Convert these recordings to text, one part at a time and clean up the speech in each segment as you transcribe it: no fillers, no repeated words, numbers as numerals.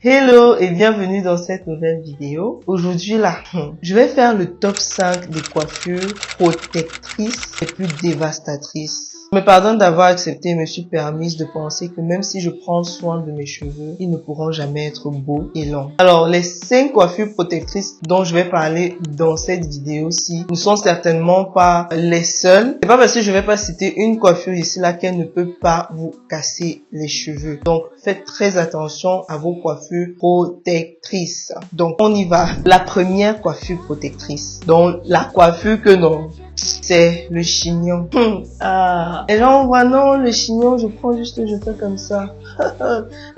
Hello et bienvenue dans cette nouvelle vidéo. Aujourd'hui là, je vais faire le top 5 des coiffures protectrices et plus dévastatrices. Je me pardonne d'avoir accepté et me suis permise de penser que même si je prends soin de mes cheveux, ils ne pourront jamais être beaux et longs. Alors, les 5 coiffures protectrices dont je vais parler dans cette vidéo-ci ne sont certainement pas les seules. C'est pas parce que je vais pas citer une coiffure ici là qu'elle ne peut pas vous casser les cheveux. Donc, faites très attention à vos coiffures protectrices. Donc, on y va. La première coiffure protectrice. Donc, la coiffure que non. C'est le chignon. Les gens voient, non, le chignon, je prends juste, je fais comme ça.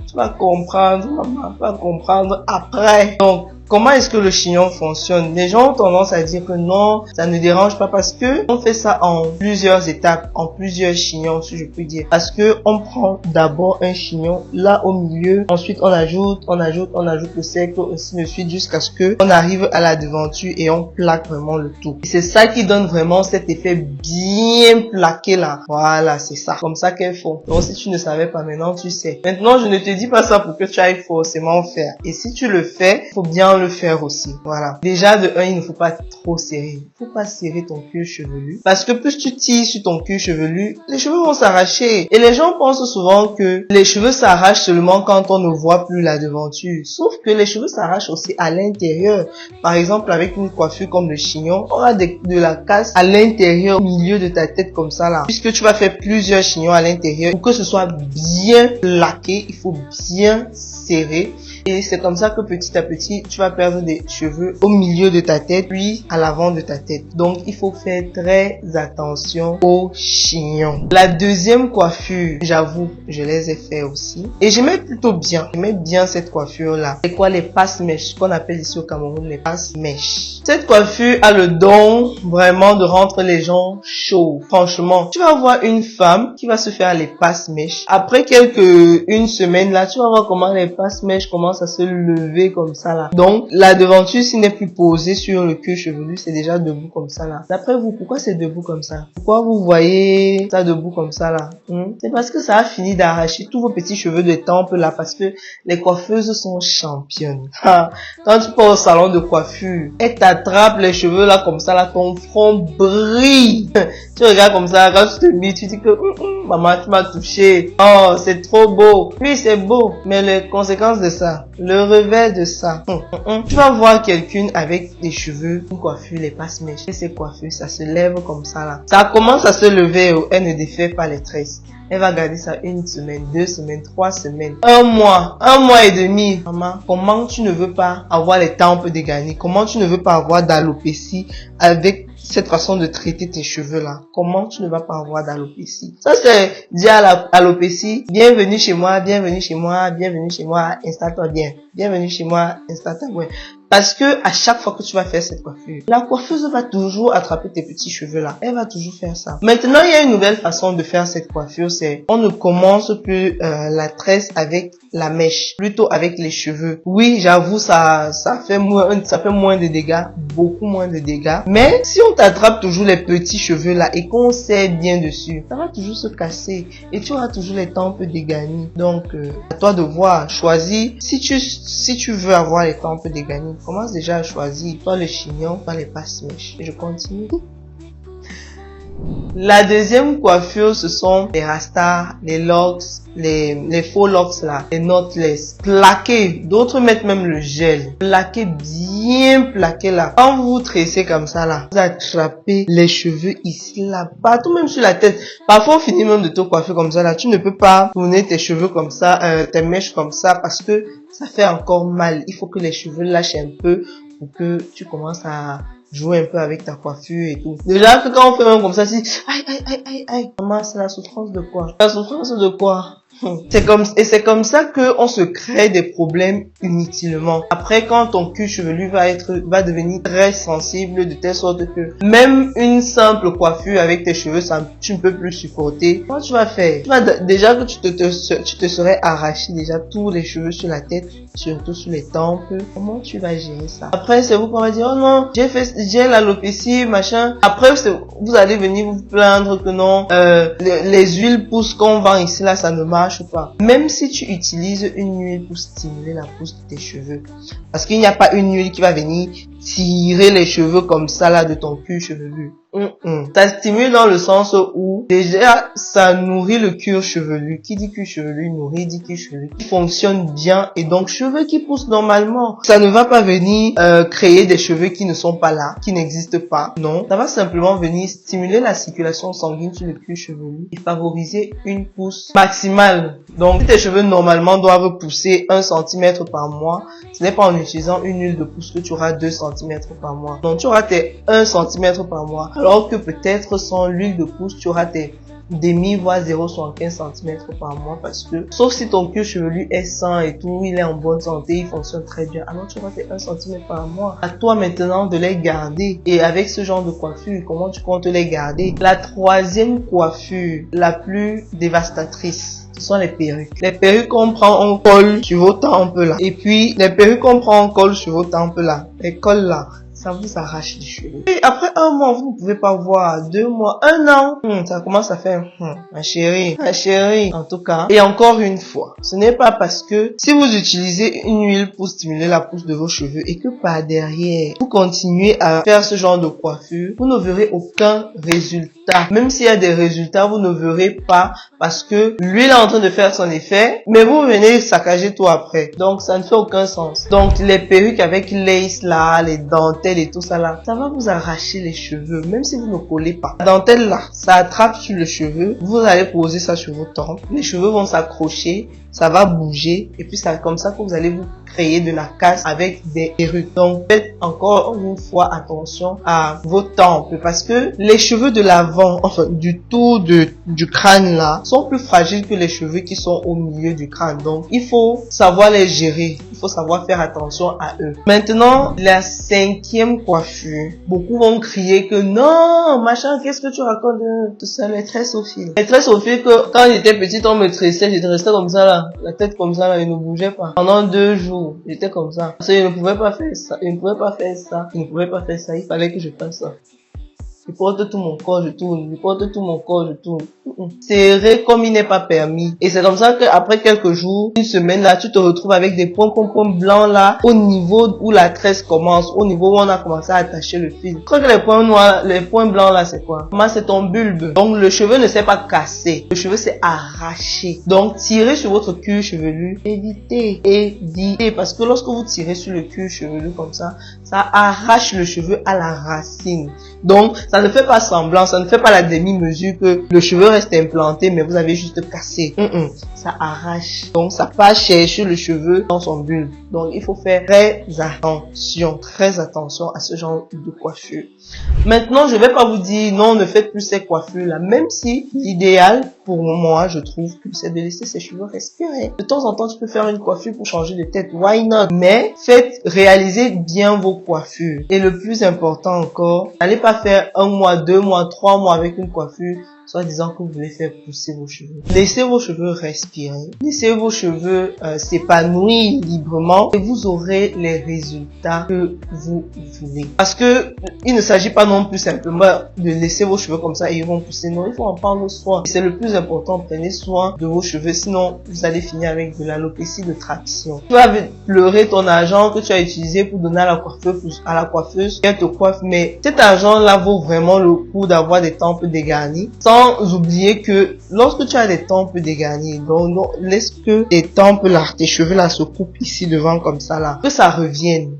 Tu vas comprendre, maman, tu vas comprendre après. Donc, comment est-ce que le chignon fonctionne? Les gens ont tendance à dire que non, ça ne dérange pas parce que on fait ça en plusieurs étapes, en plusieurs chignons, si je peux dire. Parce que on prend d'abord un chignon là au milieu, ensuite on ajoute le cercle, ainsi de suite jusqu'à ce que on arrive à la devanture et on plaque vraiment le tout. C'est ça qui donne vraiment cet effet bien plaqué là. Voilà, c'est ça. Comme ça qu'elles font. Donc si tu ne savais pas maintenant, tu sais. Maintenant, je ne te dis pas ça pour que tu ailles forcément faire. Et si tu le fais, faut bien le faire aussi. Voilà. Déjà, de un, il ne faut pas trop serrer. Il faut pas serrer ton cuir chevelu. Parce que plus tu tires sur ton cuir chevelu, les cheveux vont s'arracher. Et les gens pensent souvent que les cheveux s'arrachent seulement quand on ne voit plus la devanture. Sauf que les cheveux s'arrachent aussi à l'intérieur. Par exemple, avec une coiffure comme le chignon, on a de la casse à l'intérieur, au milieu de ta tête comme ça là. Puisque tu vas faire plusieurs chignons à l'intérieur, pour que ce soit bien plaqué, il faut bien serrer. Et c'est comme ça que petit à petit, tu vas perdre des cheveux au milieu de ta tête, puis à l'avant de ta tête. Donc, il faut faire très attention aux chignons. La deuxième coiffure, j'avoue, je les ai fait aussi. Et j'aimais plutôt bien. J'aimais bien cette coiffure-là. C'est quoi les passe-mèches, qu'on appelle ici au Cameroun les passe-mèches. Cette coiffure a le don vraiment de rendre les gens chauds. Franchement, tu vas voir une femme qui va se faire les passe-mèches. Après une semaine là, tu vas voir comment les passe-mèches commencent à se lever comme ça là. Donc la devanture, s'il n'est plus posée sur le cuir chevelu, c'est déjà debout comme ça là. D'après vous, pourquoi c'est debout comme ça? Pourquoi vous voyez ça debout comme ça là? C'est parce que ça a fini d'arracher tous vos petits cheveux de tempes là, parce que les coiffeuses sont championnes. Quand tu pars au salon de coiffure, elles t'attrapent les cheveux là comme ça là, ton front brille. Tu regardes comme ça, quand tu te mets, tu dis que maman, tu m'as touché. Oh, c'est trop beau. Oui, c'est beau, mais les conséquences de ça, le revers de ça. Tu vas voir quelqu'un avec des cheveux, une coiffure, les passe-mèches. Et ces coiffures, ça se lève comme ça là. Ça commence à se lever, elle ne défait pas les tresses. Elle va garder ça une semaine, 2 semaines, 3 semaines, un mois et demi. Maman, comment tu ne veux pas avoir les tempes dégarnies? Comment tu ne veux pas avoir d'alopécie avec cette façon de traiter tes cheveux là? Comment tu ne vas pas avoir d'alopécie? Ça c'est dit à l'alopécie. Bienvenue chez moi, bienvenue chez moi, bienvenue chez moi, installe-toi bien. Bienvenue chez moi, installe-toi bien. Parce que à chaque fois que tu vas faire cette coiffure, la coiffeuse va toujours attraper tes petits cheveux là. Elle va toujours faire ça. Maintenant, il y a une nouvelle façon de faire cette coiffure, c'est on ne commence plus la tresse avec la mèche, plutôt avec les cheveux. Oui, j'avoue, ça fait moins de dégâts, beaucoup moins de dégâts. Mais si on t'attrape toujours les petits cheveux là et qu'on serre bien dessus, ça va toujours se casser et tu auras toujours les tempes dégarnies. Donc, à toi de voir, choisis. Si tu veux avoir les tempes dégarnies, commence déjà à choisir soit le chignon, soit les passe-mèches. Et je continue. La deuxième coiffure, ce sont les rastas, les locks, les faux locks là, les knotless. Plaqués. D'autres mettent même le gel. Plaqué, bien plaqué là. Quand vous tressez comme ça là, vous attrapez les cheveux ici là, partout même sur la tête. Parfois, on finit même de te coiffer comme ça là. Tu ne peux pas tourner tes cheveux comme ça, tes mèches comme ça parce que ça fait encore mal. Il faut que les cheveux lâchent un peu pour que tu commences à jouer un peu avec ta coiffure et tout. Déjà que quand on fait même comme ça, si aïe, maman, c'est la souffrance de quoi? La souffrance de quoi? C'est comme ça que on se crée des problèmes inutilement. Après, quand ton cuir chevelu va devenir très sensible de telle sorte que même une simple coiffure avec tes cheveux, tu ne peux plus supporter. Comment tu vas faire? Déjà que tu te serais arraché déjà tous les cheveux sur la tête, surtout sur les tempes. Comment tu vas gérer ça? Après, c'est vous qui va dire, oh non, j'ai l'alopécie, machin. Après, vous allez venir vous plaindre que non, les huiles pousses qu'on vend ici là, ça ne marche marche pas. Même si tu utilises une huile pour stimuler la pousse de tes cheveux. Parce qu'il n'y a pas une huile qui va venir tirer les cheveux comme ça là de ton cuir chevelu. Ça stimule dans le sens où déjà ça nourrit le cuir chevelu. Qui dit cuir chevelu nourrit dit cuir chevelu qui fonctionne bien et donc cheveux qui poussent normalement. Ça ne va pas venir créer des cheveux qui ne sont pas là, qui n'existent pas. Non, ça va simplement venir stimuler la circulation sanguine sur le cuir chevelu et favoriser une pousse maximale. Donc si tes cheveux normalement doivent pousser 1 cm par mois, ce n'est pas en utilisant une huile de pousse que tu auras 2 cm par mois. Donc tu auras tes 1 cm par mois. Alors que peut-être sans l'huile de pousse, tu auras tes demi voire 0,75 cm par mois parce que sauf si ton cuir chevelu est sain et tout, il est en bonne santé, il fonctionne très bien, alors tu auras tes 1 cm par mois. À toi maintenant de les garder. Et avec ce genre de coiffure, comment tu comptes les garder? La troisième coiffure la plus dévastatrice, ce sont les perruques. Les perruques qu'on prend, on colle sur vos tempes là. Et puis, les perruques qu'on prend, on colle sur vos tempes là. Les cols là. Ça vous arrache les cheveux. Et après 1 mois, vous ne pouvez pas voir. 2 mois, 1 an. Ça commence à faire, ma chérie, en tout cas. Et encore une fois, ce n'est pas parce que si vous utilisez une huile pour stimuler la pousse de vos cheveux et que par derrière, vous continuez à faire ce genre de coiffure, vous ne verrez aucun résultat. Même s'il y a des résultats, vous ne verrez pas parce que l'huile est en train de faire son effet, mais vous venez saccager tout après. Donc, ça ne fait aucun sens. Donc, les perruques avec lace là, les dentelles et tout ça là, ça va vous arracher les cheveux, même si vous ne collez pas. La dentelle là, ça attrape sur le cheveu, vous allez poser ça sur vos tempes, les cheveux vont s'accrocher, ça va bouger, et puis c'est comme ça que vous allez vous créer de la casse avec des perruques. Donc faites encore une fois attention à vos tempes, parce que les cheveux de l'avant, enfin du tour du crâne là, sont plus fragiles que les cheveux qui sont au milieu du crâne. Donc il faut savoir les gérer, il faut savoir faire attention à eux. Maintenant, la 5e coiffure. Beaucoup vont crier que non, machin, qu'est-ce que tu racontes? Tout ça, les tresses au fil. Les tresses au fil que quand j'étais petite, on me tressait, j'étais restée comme ça là, la tête comme ça là, il ne bougeait pas. Pendant 2 jours, j'étais comme ça. Parce que je ne pouvais pas faire ça, je ne pouvais pas faire ça, je ne pouvais pas faire ça, il fallait que je fasse ça. Je porte tout mon corps, je tourne. Je porte tout mon corps, je tourne. Serré comme il n'est pas permis. Et c'est comme ça qu'après quelques jours, une semaine là, tu te retrouves avec des points blancs là, au niveau où la tresse commence, au niveau où on a commencé à attacher le fil. Je crois que les points noirs, les points blancs là, c'est quoi? Moi, c'est ton bulbe. Donc, le cheveu ne s'est pas cassé. Le cheveu s'est arraché. Donc, tirez sur votre cuir chevelu. Évitez. Parce que lorsque vous tirez sur le cuir chevelu comme ça arrache le cheveu à la racine. Donc, ça ne fait pas semblant, ça ne fait pas la demi-mesure que le cheveu reste implanté, mais vous avez juste cassé. Ça arrache. Donc, ça passe chercher le cheveu dans son bulbe. Donc, il faut faire très attention à ce genre de coiffure. Maintenant, je vais pas vous dire non, ne faites plus ces coiffures-là, même si l'idéal pour moi, je trouve que c'est de laisser ses cheveux respirer. De temps en temps, tu peux faire une coiffure pour changer de tête. Why not? Mais réalisez bien vos coiffures. Et le plus important encore, n'allez pas faire 1 mois, 2 mois, 3 mois avec une coiffure, soit disant que vous voulez faire pousser vos cheveux. Laissez vos cheveux respirer. Laissez vos cheveux s'épanouir librement et vous aurez les résultats que vous voulez. Parce que il ne s'agit pas non plus simplement de laisser vos cheveux comme ça et ils vont pousser. Non, il faut en prendre soin. C'est le plus important. Prenez soin de vos cheveux. Sinon, vous allez finir avec de l'alopécie de traction. Tu vas pleurer ton argent que tu as utilisé pour donner à la coiffeuse qui te coiffe. Mais cet argent-là vaut vraiment le coup d'avoir des tempes dégarnies. Sans oublier que lorsque tu as des tempes dégarnies, donc laisse que tes tempes là, tes cheveux là se coupent ici devant comme ça là, que ça revienne.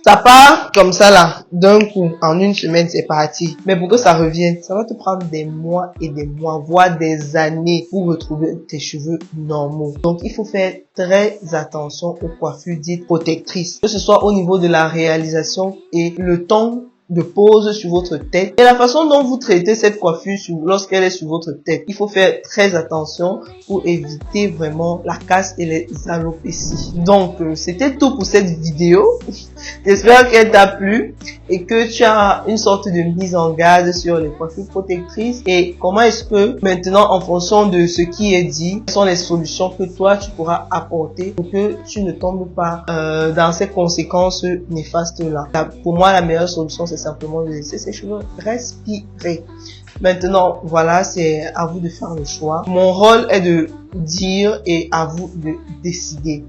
Ça part comme ça là, d'un coup, en 1 semaine c'est parti. Mais pour que ça revienne, ça va te prendre des mois et des mois, voire des années pour retrouver tes cheveux normaux. Donc il faut faire très attention aux coiffures dites protectrices, que ce soit au niveau de la réalisation et le temps de pose sur votre tête et la façon dont vous traitez cette coiffure lorsqu'elle est sur votre tête. Il faut faire très attention pour éviter vraiment la casse et les alopécies. Donc, c'était tout pour cette vidéo. J'espère qu'elle t'a plu et que tu as une sorte de mise en garde sur les coiffures protectrices et comment est-ce que maintenant, en fonction de ce qui est dit, quelles sont les solutions que toi tu pourras apporter pour que tu ne tombes pas dans ces conséquences néfastes là. Pour moi, la meilleure solution, c'est simplement de laisser ses cheveux respirer. Maintenant, voilà, c'est à vous de faire le choix. Mon rôle est de dire et à vous de décider.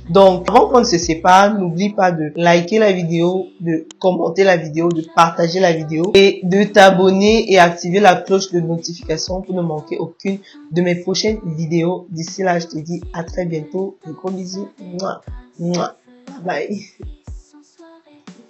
Donc, avant qu'on ne se sépare, n'oublie pas de liker la vidéo, de commenter la vidéo, de partager la vidéo et de t'abonner et activer la cloche de notification pour ne manquer aucune de mes prochaines vidéos. D'ici là, je te dis à très bientôt. De gros bisous. Mouah, mouah. Bye.